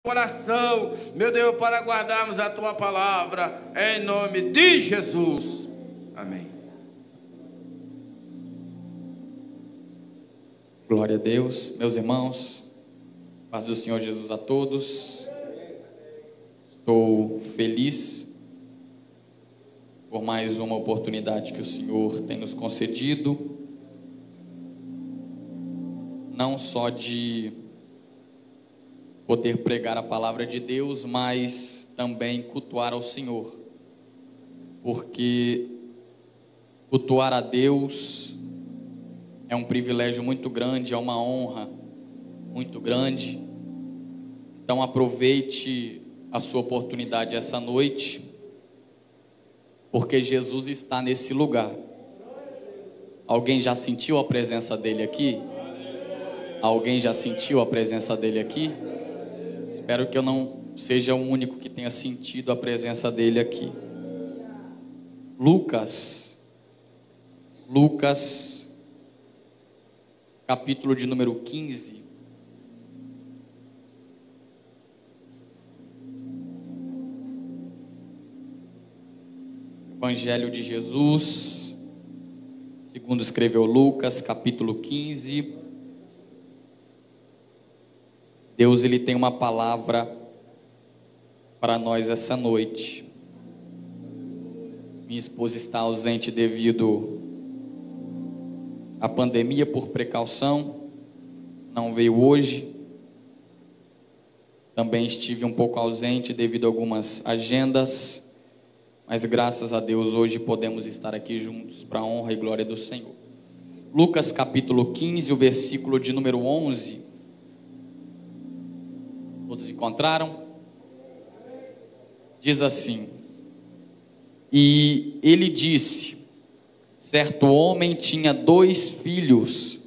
Coração, meu Deus, para guardarmos a tua palavra, em nome de Jesus. Amém. Glória a Deus, meus irmãos, paz do Senhor Jesus a todos. Estou feliz por mais uma oportunidade que o Senhor tem nos concedido, não só de poder pregar a palavra de Deus, mas também cultuar ao Senhor, porque cultuar a Deus é um privilégio muito grande, é uma honra muito grande. Então aproveite a sua oportunidade essa noite, porque Jesus está nesse lugar. Alguém já sentiu a presença dele aqui? Alguém já sentiu a presença dele aqui? Espero que eu não seja o único que tenha sentido a presença dele aqui. Lucas, capítulo de número 15. Evangelho de Jesus, segundo escreveu Lucas, capítulo 15. Deus, ele tem uma palavra para nós essa noite. Minha esposa está ausente devido à pandemia, por precaução, não veio hoje. Também estive um pouco ausente devido a algumas agendas, mas graças a Deus hoje podemos estar aqui juntos para a honra e glória do Senhor. Lucas capítulo 15, o versículo de número 11. Todos encontraram? Diz assim: e ele disse: certo homem tinha 2 filhos,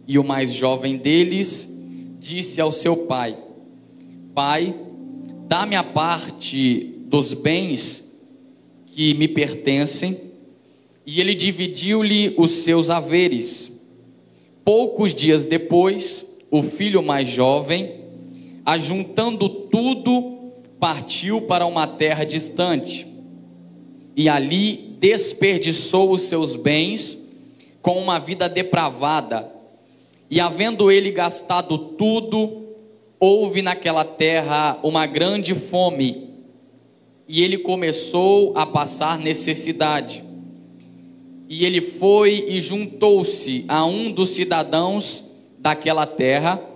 e o mais jovem deles disse ao seu pai: Pai, dá-me a parte dos bens que me pertencem. E ele dividiu-lhe os seus haveres. Poucos dias depois, o filho mais jovem, ajuntando tudo, partiu para uma terra distante, e ali desperdiçou os seus bens com uma vida depravada. E havendo ele gastado tudo, houve naquela terra uma grande fome, e ele começou a passar necessidade. E ele foi e juntou-se a um dos cidadãos daquela terra,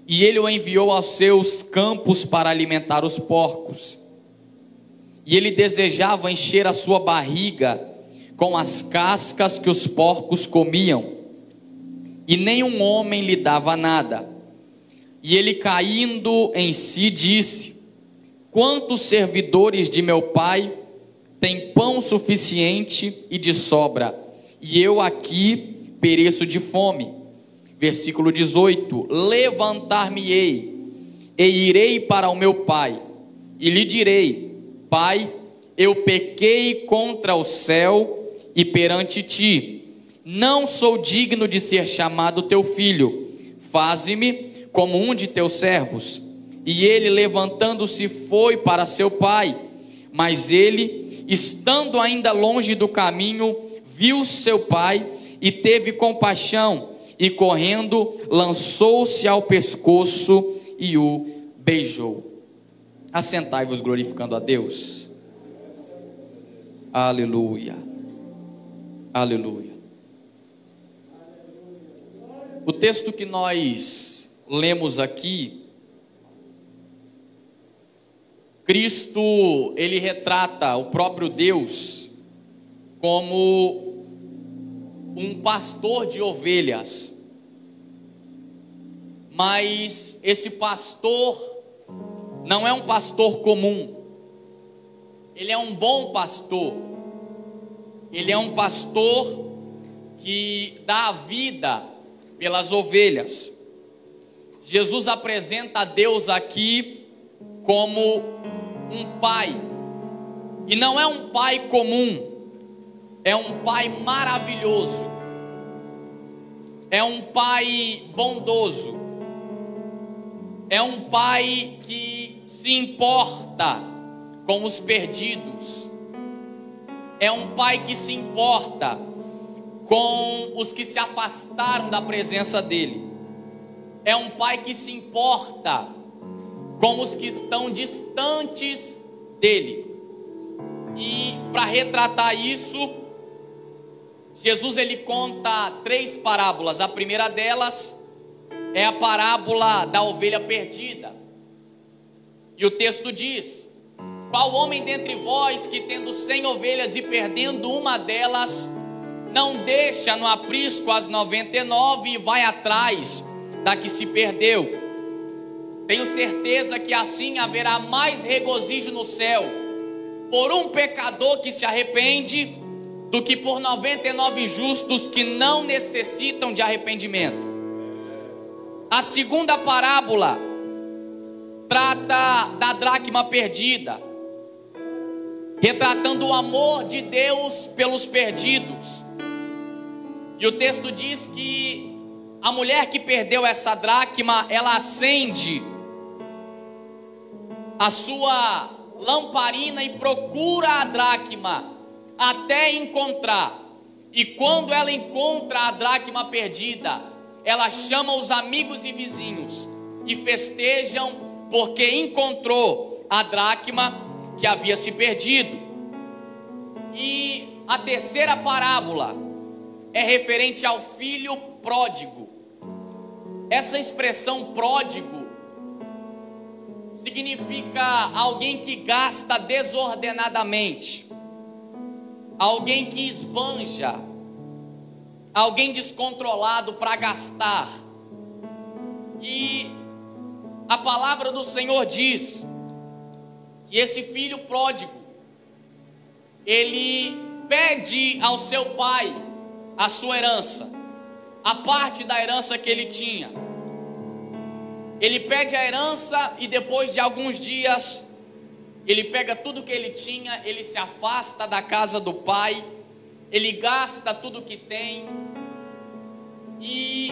e ele o enviou aos seus campos para alimentar os porcos. E ele desejava encher a sua barriga com as cascas que os porcos comiam, e nenhum homem lhe dava nada. E ele, caindo em si, disse: quantos servidores de meu pai têm pão suficiente e de sobra, e eu aqui pereço de fome. Versículo 18: levantar-me-ei e irei para o meu pai, e lhe direi: Pai, eu pequei contra o céu e perante ti, não sou digno de ser chamado teu filho, faze-me como um de teus servos. E ele, levantando-se, foi para seu pai. Mas ele, estando ainda longe do caminho, viu seu pai e teve compaixão, e correndo lançou-se ao pescoço e o beijou. Assentai-vos, glorificando a Deus. Aleluia, aleluia. O texto que nós lemos aqui, Cristo, ele retrata o próprio Deus como um pastor de ovelhas. Mas esse pastor não é um pastor comum. Ele é um bom pastor. Ele é um pastor que dá a vida pelas ovelhas. Jesus apresenta a Deus aqui como um pai. E não é um pai comum. É um pai maravilhoso. É um pai bondoso. é um pai que se importa com os perdidos. É um pai que se importa com os que se afastaram da presença dele. É um pai que se importa com os que estão distantes dele. E para retratar isso, Jesus ele conta 3 parábolas. A primeira delas é a parábola da ovelha perdida. E o texto diz: qual homem dentre vós que tendo 100 ovelhas e perdendo uma delas, não deixa no aprisco as 99 e vai atrás da que se perdeu? Tenho certeza que assim haverá mais regozijo no céu por um pecador que se arrepende do que por 99 justos que não necessitam de arrependimento. A segunda parábola trata da dracma perdida, retratando o amor de Deus pelos perdidos. E o texto diz que a mulher que perdeu essa dracma, ela acende a sua lamparina e procura a dracma até encontrar. E quando ela encontra a dracma perdida, ela chama os amigos e vizinhos e festejam porque encontrou a dracma que havia se perdido. E a terceira parábola é referente ao filho pródigo. Essa expressão pródigo significa alguém que gasta desordenadamente, alguém que esbanja, alguém descontrolado para gastar. E a palavra do Senhor diz que esse filho pródigo, ele pede ao seu pai a sua herança, a parte da herança que ele tinha. Ele pede a herança e depois de alguns dias, ele pega tudo que ele tinha, ele se afasta da casa do pai, ele gasta tudo que tem. E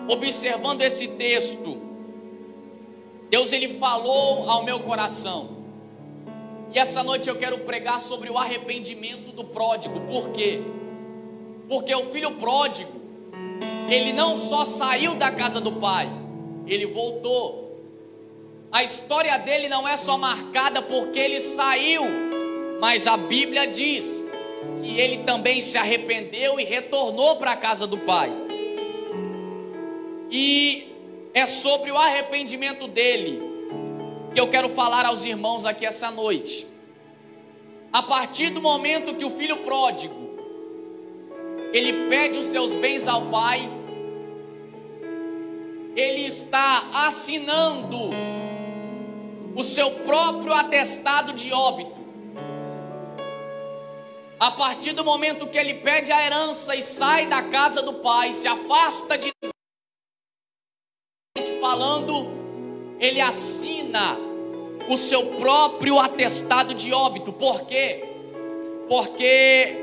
observando esse texto, Deus ele falou ao meu coração. E essa noite eu quero pregar sobre o arrependimento do pródigo. Por quê? Porque o filho pródigo, ele não só saiu da casa do pai, ele voltou. A história dele não é só marcada porque ele saiu, mas a Bíblia diz que ele também se arrependeu e retornou para a casa do pai. E é sobre o arrependimento dele que eu quero falar aos irmãos aqui essa noite. A partir do momento que o filho pródigo, ele pede os seus bens ao pai, ele está assinando o seu próprio atestado de óbito. A partir do momento que ele pede a herança e sai da casa do pai, se afasta de falando, ele assina o seu próprio atestado de óbito. Por quê? Porque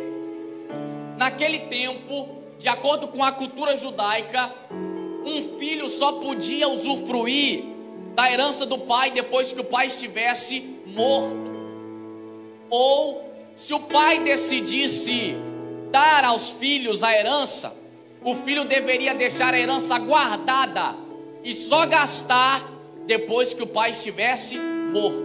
naquele tempo, de acordo com a cultura judaica, um filho só podia usufruir da herança do pai depois que o pai estivesse morto. Ou se o pai decidisse dar aos filhos a herança, o filho deveria deixar a herança guardada e só gastar depois que o pai estivesse morto.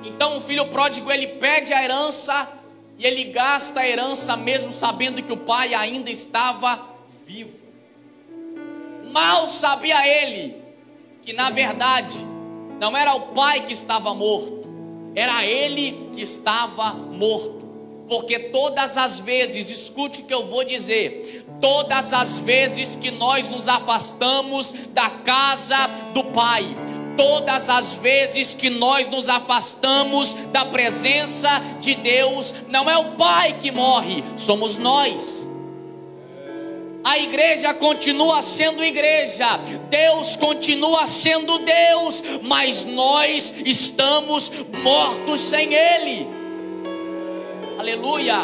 Então o filho pródigo, ele pede a herança e ele gasta a herança mesmo sabendo que o pai ainda estava vivo. Mal sabia ele que na verdade não era o pai que estava morto, era ele que estava morto. Porque todas as vezes, escute o que eu vou dizer, todas as vezes que nós nos afastamos da casa do pai, todas as vezes que nós nos afastamos da presença de Deus, não é o pai que morre, somos nós. A igreja continua sendo igreja, Deus continua sendo Deus, mas nós estamos mortos sem Ele. Aleluia.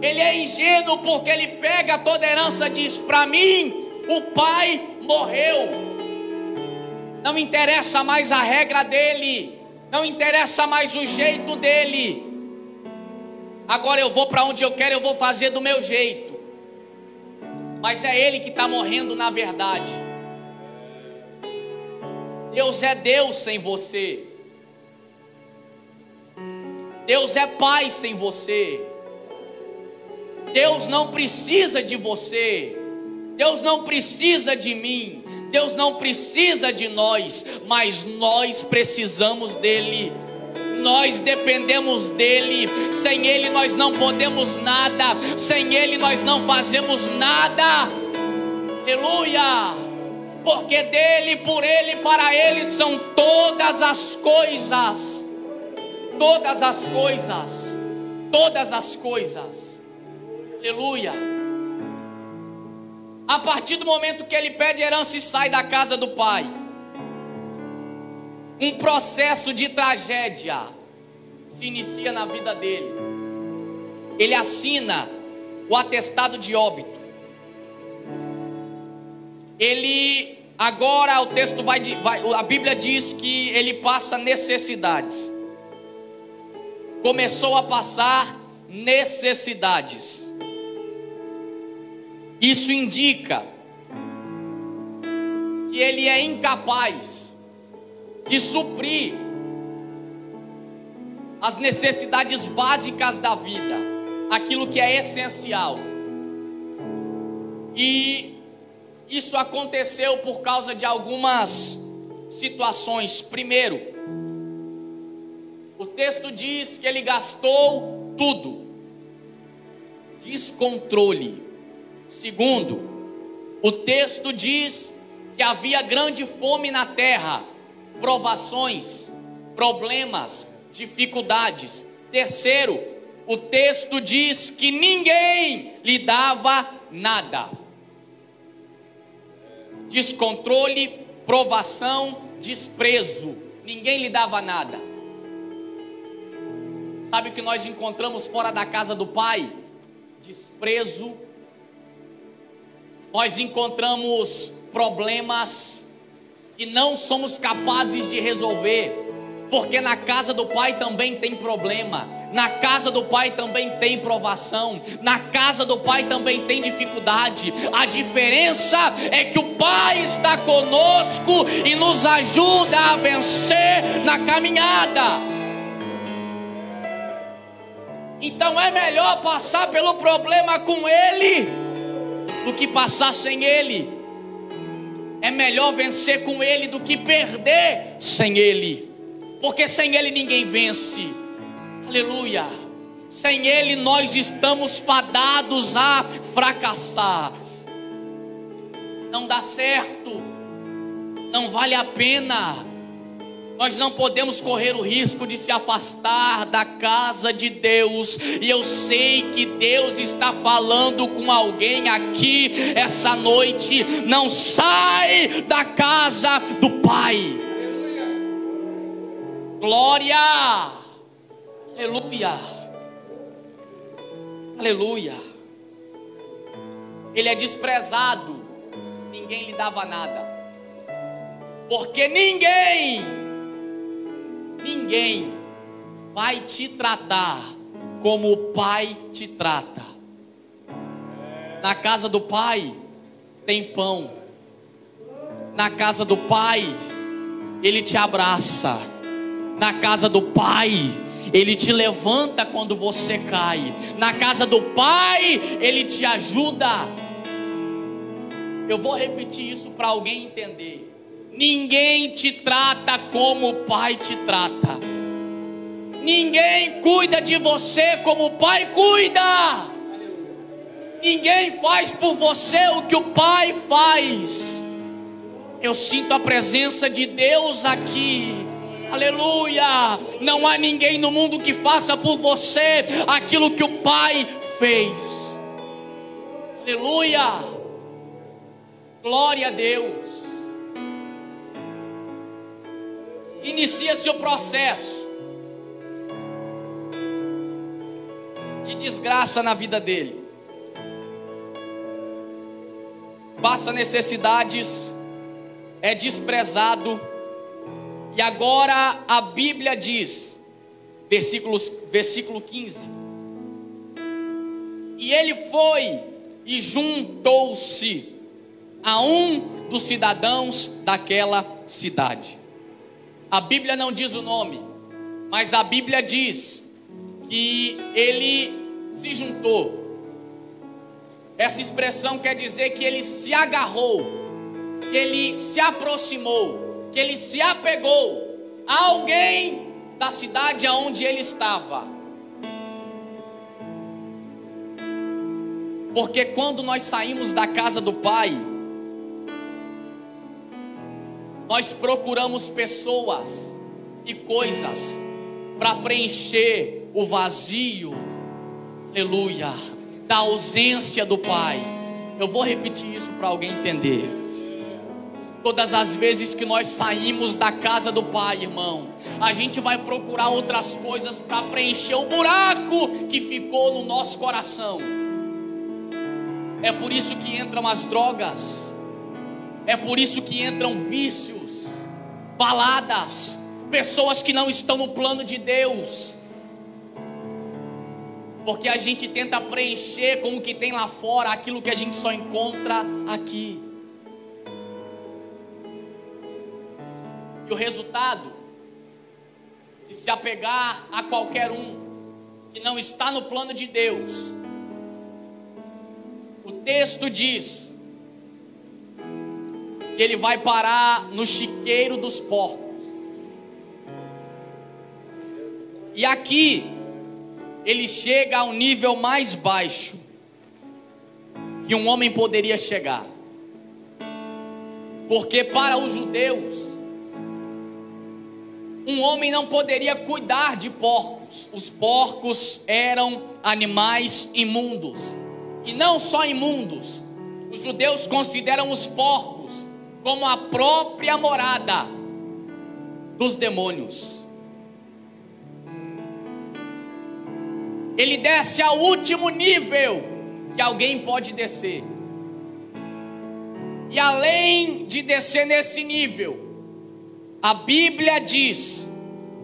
Ele é ingênuo porque ele pega toda a herança e diz: para mim o pai morreu. Não interessa mais a regra dele, não interessa mais o jeito dele. Agora eu vou para onde eu quero, eu vou fazer do meu jeito. Mas é ele que está morrendo na verdade. Deus é Deus sem você. Deus é Pai sem você. Deus não precisa de você. Deus não precisa de mim. Deus não precisa de nós. Mas nós precisamos dele. Nós dependemos dele. Sem ele nós não podemos nada. Sem ele nós não fazemos nada. Aleluia. Porque dele, por ele, para ele são todas as coisas. Todas as coisas. Todas as coisas. Aleluia. A partir do momento que ele pede herança e sai da casa do pai, um processo de tragédia se inicia na vida dele. Ele assina o atestado de óbito. Ele, agora o texto a Bíblia diz que ele passa necessidades. Começou a passar necessidades. Isso indica que ele é incapaz de suprir as necessidades básicas da vida, aquilo que é essencial. E isso aconteceu por causa de algumas situações. Primeiro, o texto diz que ele gastou tudo. Descontrole. Segundo, o texto diz que havia grande fome na terra, provações, problemas, dificuldades. Terceiro, o texto diz que ninguém lhe dava nada. Descontrole, provação, desprezo. Ninguém lhe dava nada. Sabe o que nós encontramos fora da casa do pai? Desprezo. Nós encontramos problemas que não somos capazes de resolver, porque na casa do pai também tem problema, na casa do pai também tem provação, na casa do pai também tem dificuldade. A diferença é que o pai está conosco e nos ajuda a vencer na caminhada. Então é melhor passar pelo problema com ele do que passar sem ele. É melhor vencer com ele do que perder sem ele, porque sem ele ninguém vence. Aleluia. Sem ele nós estamos fadados a fracassar. Não dá certo, não vale a pena. Nós não podemos correr o risco de se afastar da casa de Deus. E eu sei que Deus está falando com alguém aqui essa noite. Não sai da casa do Pai. Glória. Aleluia. Aleluia. Ele é desprezado. Ninguém lhe dava nada. Porque ninguém vai te tratar como o pai te trata. Na casa do pai tem pão. Na casa do pai ele te abraça. Na casa do pai ele te levanta quando você cai. Na casa do pai ele te ajuda. Eu vou repetir isso para alguém entender. Ninguém te trata como o pai te trata. Ninguém cuida de você como o pai cuida. Ninguém faz por você o que o pai faz. Eu sinto a presença de Deus aqui. Aleluia. Não há ninguém no mundo que faça por você aquilo que o pai fez. Aleluia. Glória a Deus. Inicia-se o processo de desgraça na vida dele. passa necessidades, é desprezado. E agora a Bíblia diz, versículo 15: e ele foi e juntou-se a um dos cidadãos daquela cidade. A Bíblia não diz o nome, mas a Bíblia diz que ele se juntou. Essa expressão quer dizer que ele se agarrou, que ele se aproximou, que ele se apegou a alguém da cidade aonde ele estava. Porque quando nós saímos da casa do Pai, nós procuramos pessoas e coisas para preencher o vazio, aleluia, da ausência do Pai. Eu vou repetir isso para alguém entender. Todas as vezes que nós saímos da casa do Pai, irmão, a gente vai procurar outras coisas para preencher o buraco que ficou no nosso coração. É por isso que entram as drogas, é por isso que entram vícios, baladas, pessoas que não estão no plano de Deus, porque a gente tenta preencher com o que tem lá fora aquilo que a gente só encontra aqui. E o resultado de se apegar a qualquer um que não está no plano de Deus, o texto diz que ele vai parar no chiqueiro dos porcos. E aqui ele chega ao nível mais baixo que um homem poderia chegar. Porque para os judeus, um homem não poderia cuidar de porcos. Os porcos eram animais imundos. E não só imundos, os judeus consideram os porcos como a própria morada dos demônios. Ele desce ao último nível que alguém pode descer. E além de descer nesse nível, a Bíblia diz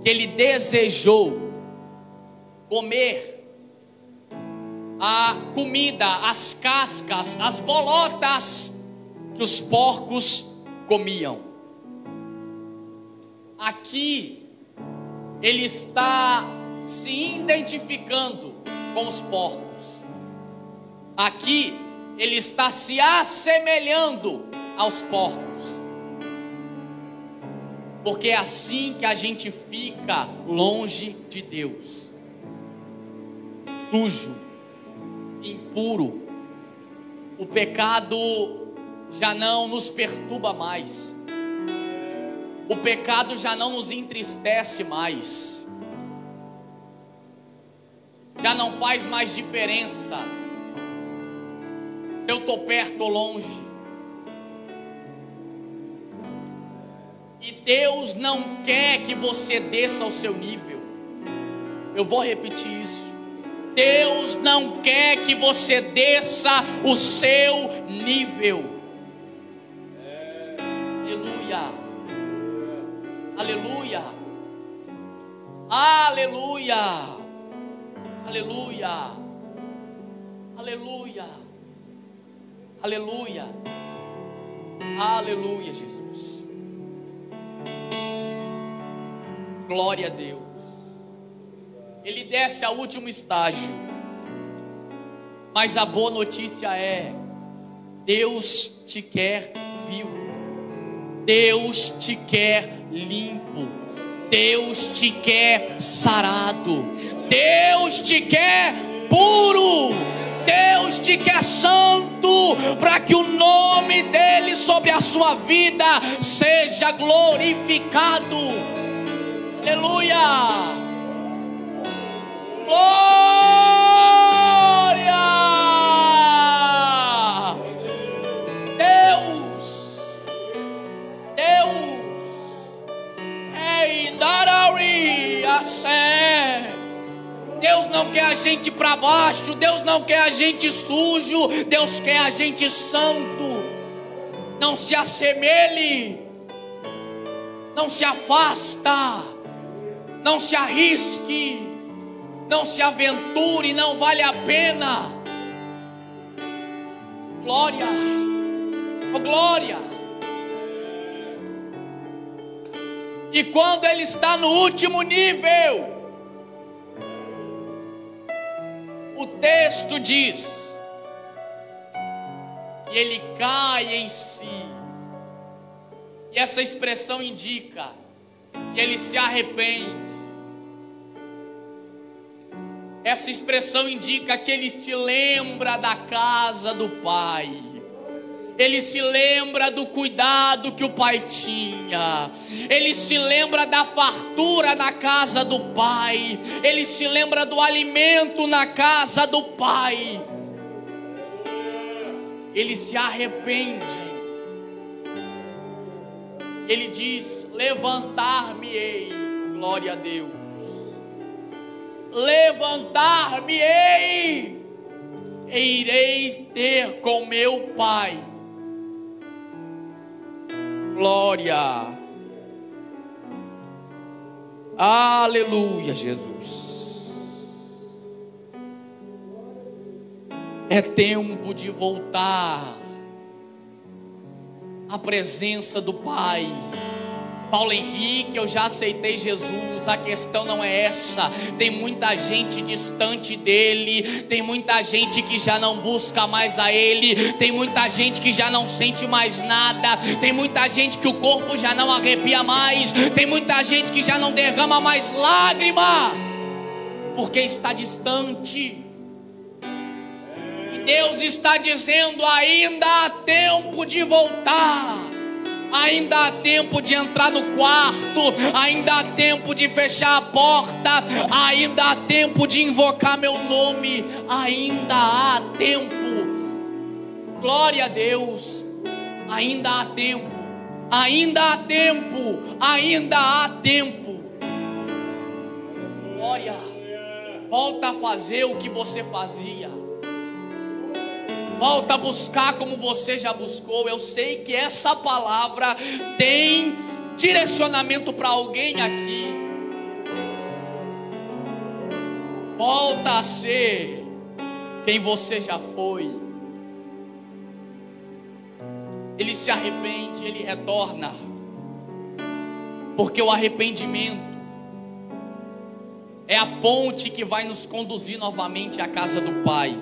que ele desejou comer a comida, as cascas, as bolotas que os porcos comiam. Aqui ele está se identificando com os porcos. Aqui ele está se assemelhando aos porcos. Porque é assim que a gente fica longe de Deus. Sujo, impuro. O pecado já não nos perturba mais. O pecado já não nos entristece mais. Já não faz mais diferença se eu estou perto ou longe. E Deus não quer que você desça ao seu nível. Eu vou repetir isso. Deus não quer que você desça o seu nível. Aleluia. Aleluia. Aleluia. Aleluia. Aleluia. Aleluia. Aleluia, Jesus. Glória a Deus. Ele desce ao último estágio. Mas a boa notícia é: Deus te quer vivo. Deus te quer limpo. Deus te quer sarado. Deus te quer puro. Deus te quer santo, para que o nome dele sobre a sua vida seja glorificado. Aleluia. Glória. Deus. Ei, darari a sé. Deus não quer a gente para baixo. Deus não quer a gente sujo. Deus quer a gente santo. Não se assemelhe, não se afasta, não se arrisque, não se aventure, não vale a pena. Glória, oh glória. E quando ele está no último nível, o texto diz, e ele cai em si. E essa expressão indica que ele se arrepende. Essa expressão indica que ele se lembra da casa do pai. Ele se lembra do cuidado que o pai tinha. Ele se lembra da fartura na casa do pai. Ele se lembra do alimento na casa do pai. Ele se arrepende. Ele diz: levantar-me-ei, glória a Deus. Levantar-me-ei, e irei ter com meu pai. Glória. Aleluia, Jesus. É tempo de voltar à presença do Pai. Paulo Henrique, eu já aceitei Jesus, a questão não é essa. Tem muita gente distante dele, tem muita gente que já não busca mais a ele, tem muita gente que já não sente mais nada, tem muita gente que o corpo já não arrepia mais, tem muita gente que já não derrama mais lágrima, porque está distante. E Deus está dizendo: ainda há tempo de voltar. Ainda há tempo de entrar no quarto, ainda há tempo de fechar a porta, ainda há tempo de invocar meu nome, ainda há tempo. Glória a Deus. Ainda há tempo, ainda há tempo, ainda há tempo. Glória. Volta a fazer o que você fazia. Volta a buscar como você já buscou. Eu sei que essa palavra tem direcionamento para alguém aqui. Volta a ser quem você já foi. Ele se arrepende, ele retorna. Porque o arrependimento é a ponte que vai nos conduzir novamente à casa do Pai.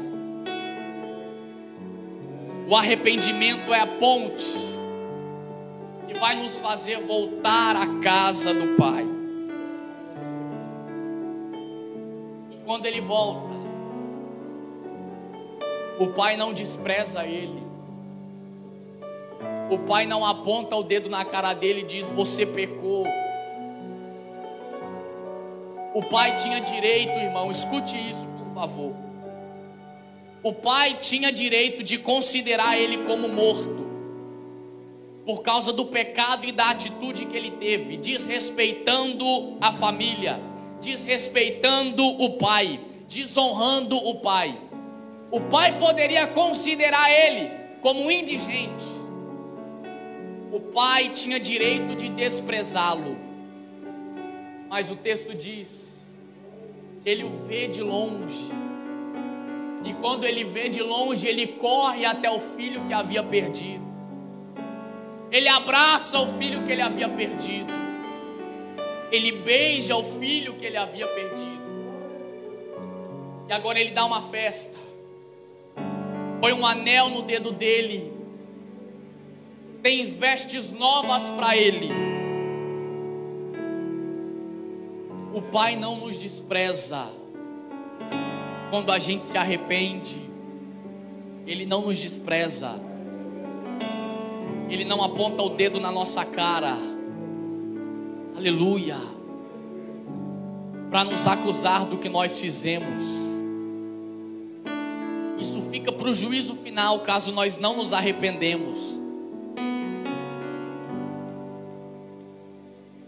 O arrependimento é a ponte que vai nos fazer voltar à casa do Pai. E quando ele volta, o Pai não despreza ele. O Pai não aponta o dedo na cara dele e diz: você pecou. O Pai tinha direito, irmão, escute isso por favor. O pai tinha direito de considerar ele como morto, por causa do pecado e da atitude que ele teve, desrespeitando a família, desrespeitando o pai, desonrando o pai. O pai poderia considerar ele como um indigente. O pai tinha direito de desprezá-lo. Mas o texto diz que ele o vê de longe. E quando ele vê de longe, ele corre até o filho que havia perdido. Ele abraça o filho que ele havia perdido. Ele beija o filho que ele havia perdido. E agora ele dá uma festa. Põe um anel no dedo dele. Tem vestes novas para ele. O Pai não nos despreza. Quando a gente se arrepende, Ele não nos despreza. Ele não aponta o dedo na nossa cara. Aleluia. Para nos acusar do que nós fizemos. Isso fica para o juízo final, caso nós não nos arrependemos.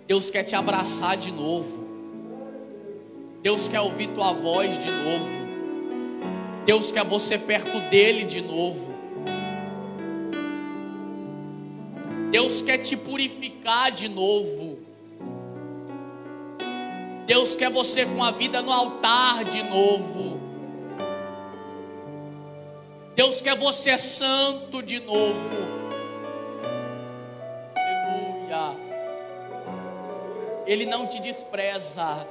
Deus quer te abraçar de novo. Deus quer ouvir tua voz de novo. Deus quer você perto dele de novo. Deus quer te purificar de novo. Deus quer você com a vida no altar de novo. Deus quer você santo de novo. Aleluia. Ele não te despreza.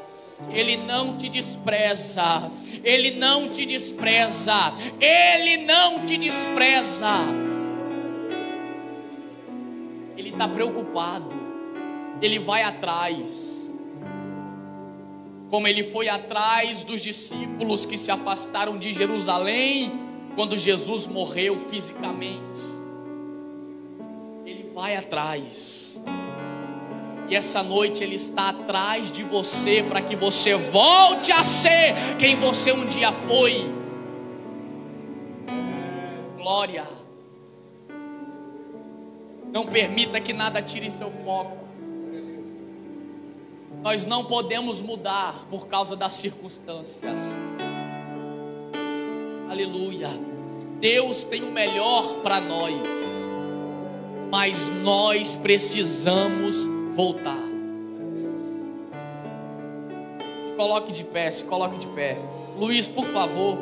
Ele não te despreza. Ele não te despreza. Ele não te despreza. Ele está preocupado. Ele vai atrás. Como ele foi atrás dos discípulos que se afastaram de Jerusalém quando Jesus morreu fisicamente. Ele vai atrás. E essa noite Ele está atrás de você para que você volte a ser quem você um dia foi. Glória. Não permita que nada tire seu foco. Nós não podemos mudar por causa das circunstâncias. Aleluia. Deus tem o melhor para nós, mas nós precisamos voltar. Se coloque de pé, se coloque de pé. Luiz, por favor,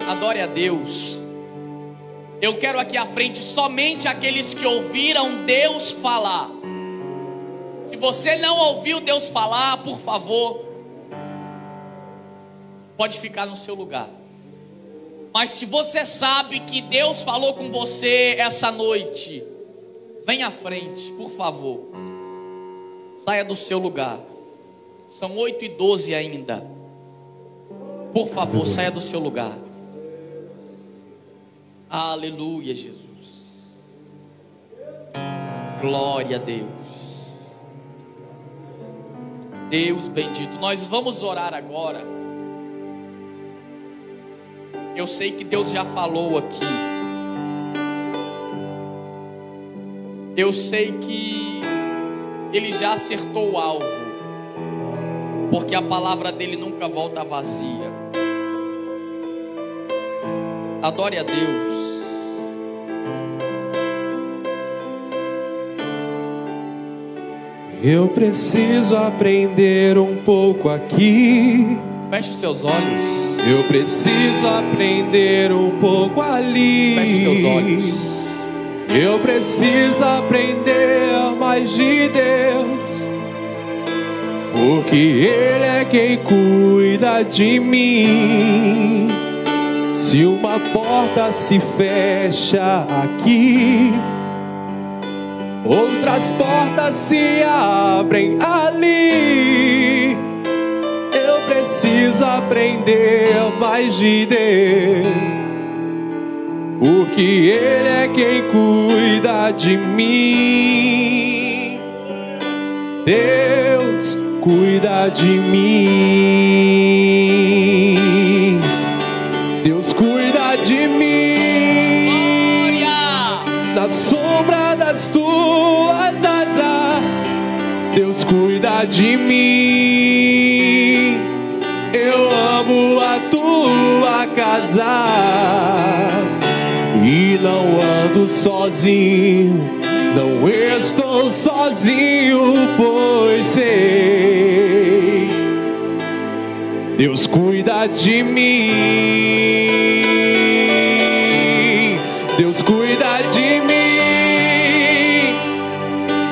adore a Deus. Eu quero aqui à frente somente aqueles que ouviram Deus falar. Se você não ouviu Deus falar, por favor, pode ficar no seu lugar. Mas se você sabe que Deus falou com você essa noite, vem à frente, por favor. Saia do seu lugar. São 8h12 ainda. Por favor, saia do seu lugar. Aleluia, Jesus. Glória a Deus. Deus bendito. Nós vamos orar agora. Eu sei que Deus já falou aqui. Eu sei que Ele já acertou o alvo, porque a palavra dele nunca volta vazia. Adore a Deus. Eu preciso aprender um pouco aqui. Feche os seus olhos. Eu preciso aprender um pouco ali. Feche os seus olhos. Eu preciso aprender mais de Deus, porque Ele é quem cuida de mim. Se uma porta se fecha aqui, outras portas se abrem ali. Eu preciso aprender mais de Deus, porque Ele é quem cuida de mim. Deus cuida de mim. Deus cuida de mim. Glória! Na sombra das tuas asas, Deus cuida de mim. Eu amo a tua casa e não ando sozinho, não estou sozinho, pois sei, Deus cuida de mim. Deus cuida de mim.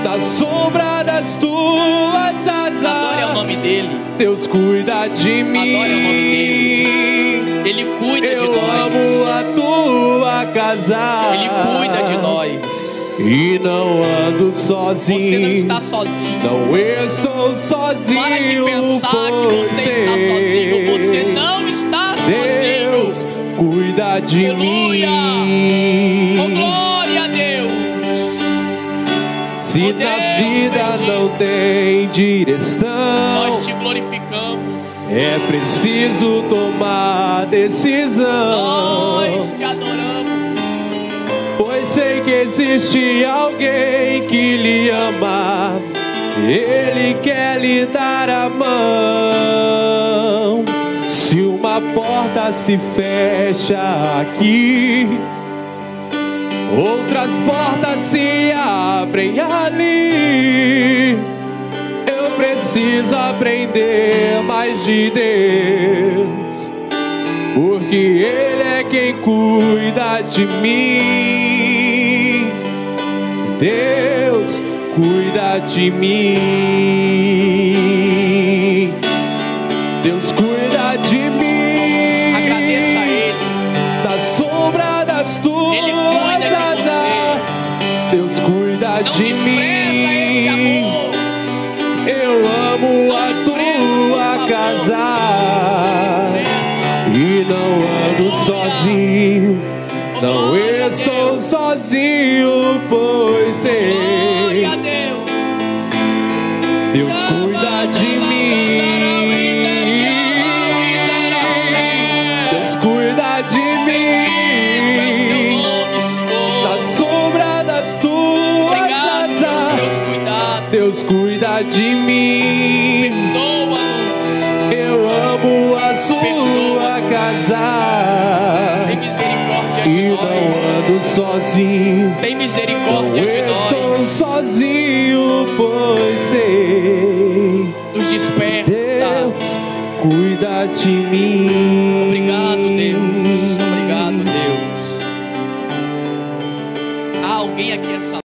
Na sombra das tuas asas, adore o nome dele. Deus cuida de mim. Adore o nome dele. Ele cuida de nós. Eu amo a tua casa. Ele cuida de nós. E não ando sozinho. Você não está sozinho. Não estou sozinho. Para de pensar que você está sozinho. Você não está sozinho. Deus cuida de Aleluia. mim. Oh, glória a Deus. Se Oh, na Deus vida bendito, não tem direção, nós te glorificamos. é preciso tomar decisão. Nós te adoramos. Pois sei que existe alguém que lhe ama, Ele quer lhe dar a mão. Se uma porta se fecha aqui, outras portas se abrem ali. Eu preciso aprender mais de Deus, porque Ele é quem cuida de mim. Deus cuida de mim. Deus cuida de mim. Agradeça a Ele. Da sombra das tuas Ele cuida de asas, Deus cuida Não de despreza esse mim. amor. Eu amo Não a despreza, tua por casa favor. e não ando Aleluia. sozinho. Não Glória a estou Deus. sozinho, pois sei Glória a Deus. Deus cuida de mim. Deus cuida de mim. Da sombra das tuas Obrigado pelos teus asas, cuidados. Deus cuida de mim. Perdoa-nos. Eu amo a sua Perdoa-nos. casa Tem misericórdia de e não nós. ando sozinho. Tem Não misericórdia de estou nós. sozinho, pois sei Nos desperta. Deus cuida de mim. Obrigado, Deus. Obrigado, Deus. Há alguém aqui essa